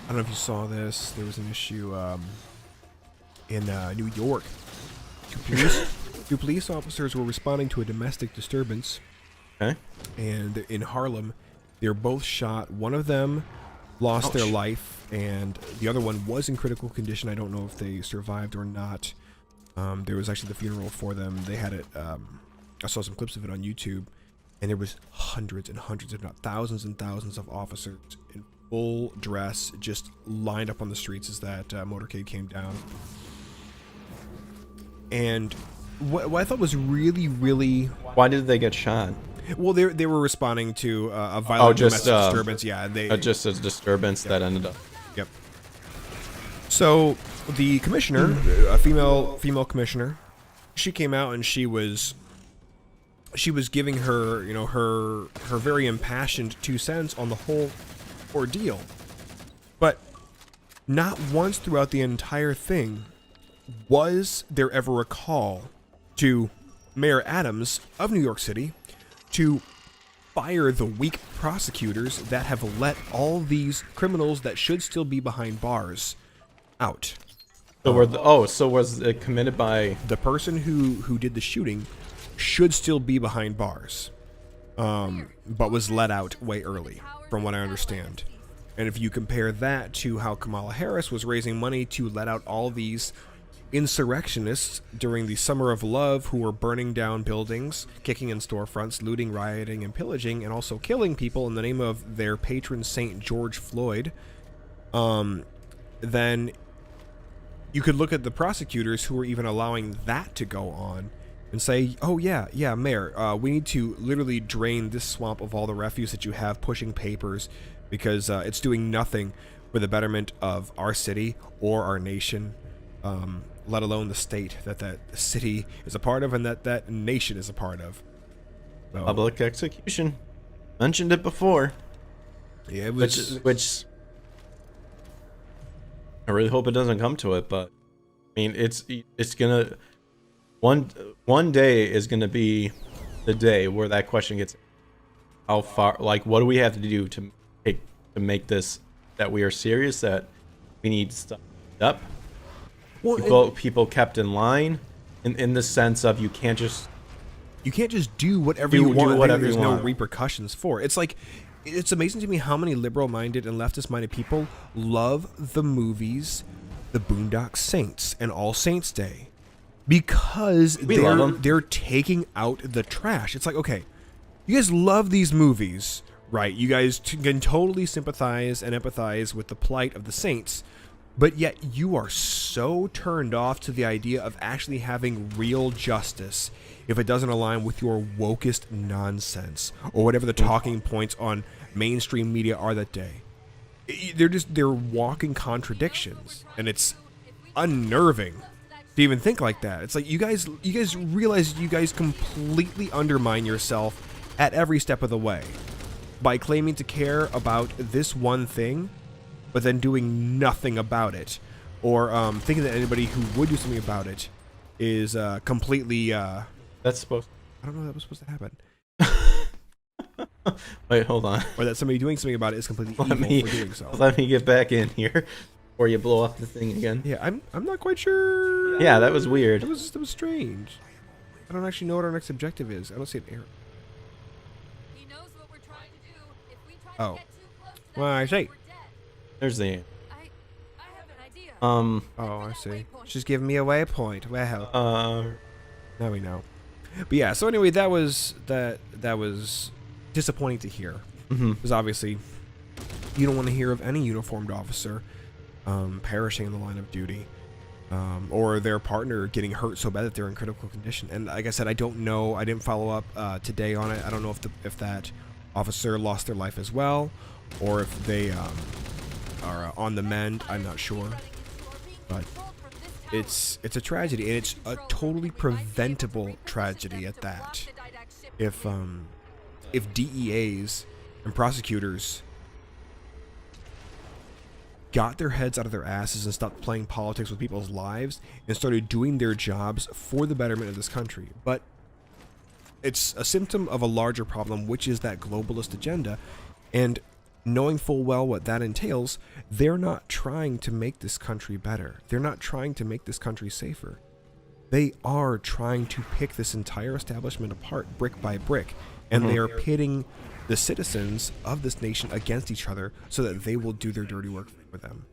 I don't know if you saw this. There was an issue in New York. Two police officers were responding to a domestic disturbance. Okay. And in Harlem, they're both shot. One of them lost their life, and the other one was in critical condition. I don't know if they survived or not. There was actually the funeral for them. They had it. I saw some clips of it on YouTube, and there was hundreds and hundreds, if not thousands and thousands of officers in full dress just lined up on the streets as that motorcade came down. And what I thought was really, really... Why did they get shot? Well, they were responding to a violent domestic disturbance. Yeah, just a disturbance that ended up. Yep. So the commissioner, a female commissioner, she came out and she was giving her, her very impassioned 2 cents on the whole ordeal. But not once throughout the entire thing was there ever a call to Mayor Adams of New York City to fire the weak prosecutors that have let all these criminals that should still be behind bars out. So was it committed by the person who did the shooting? Should still be behind bars, but was let out way early, from what I understand. And if you compare that to how Kamala Harris was raising money to let out all these insurrectionists during the Summer of Love who were burning down buildings, kicking in storefronts, looting, rioting, and pillaging, and also killing people in the name of their patron saint George Floyd, then you could look at the prosecutors who were even allowing that to go on and say, oh yeah, Mayor, we need to literally drain this swamp of all the refuse that you have pushing papers, because it's doing nothing for the betterment of our city or our nation, let alone the state that city is a part of and that nation is a part of. So, public execution. Mentioned it before. Yeah, it was, which I really hope it doesn't come to it, but I mean, it's gonna one day is gonna be the day where that question gets, how far, like, what do we have to do to make this that we are serious, that we need to step up. Well, people kept in line in the sense of you can't just do whatever you want. There's no repercussions for it. It's like, it's amazing to me how many liberal-minded and leftist-minded people love the movies The Boondock Saints and All Saints Day, because they're taking out the trash. It's like, okay, you guys love these movies, right? You guys can totally sympathize and empathize with the plight of the saints, but yet you are so turned off to the idea of actually having real justice if it doesn't align with your wokest nonsense or whatever the talking points on mainstream media are that day. They're walking contradictions, and it's unnerving to even think like that. It's like, you guys realize you guys completely undermine yourself at every step of the way by claiming to care about this one thing, but then doing nothing about it, or thinking that anybody who would do something about it is completely. That's supposed. I don't know. That was supposed to happen. Wait, hold on. Or that somebody doing something about it is completely evil for doing so. Let me get back in here, or you blow up the thing again. Yeah, I'm not quite sure. Yeah, that was weird. That was strange. I don't actually know what our next objective is. I don't see an arrow. He knows what we're trying to do. If we try Oh. to get too close to Well, I that, see. we're dead. There's the. I have an idea. Oh, I see. She's giving me a waypoint. Well, now we know. But yeah, so anyway, that was disappointing to hear. Because obviously, you don't want to hear of any uniformed officer perishing in the line of duty, or their partner getting hurt so bad that they're in critical condition. And like I said, I don't know. I didn't follow up today on it. I don't know if that officer lost their life as well, or if they are on the mend. I'm not sure, but it's a tragedy, and it's a totally preventable tragedy at that. If DEAs and prosecutors got their heads out of their asses and stopped playing politics with people's lives and started doing their jobs for the betterment of this country. But it's a symptom of a larger problem, which is that globalist agenda. And knowing full well what that entails, they're not trying to make this country better. They're not trying to make this country safer. They are trying to pick this entire establishment apart brick by brick, and they are pitting the citizens of this nation against each other so that they will do their dirty work for them.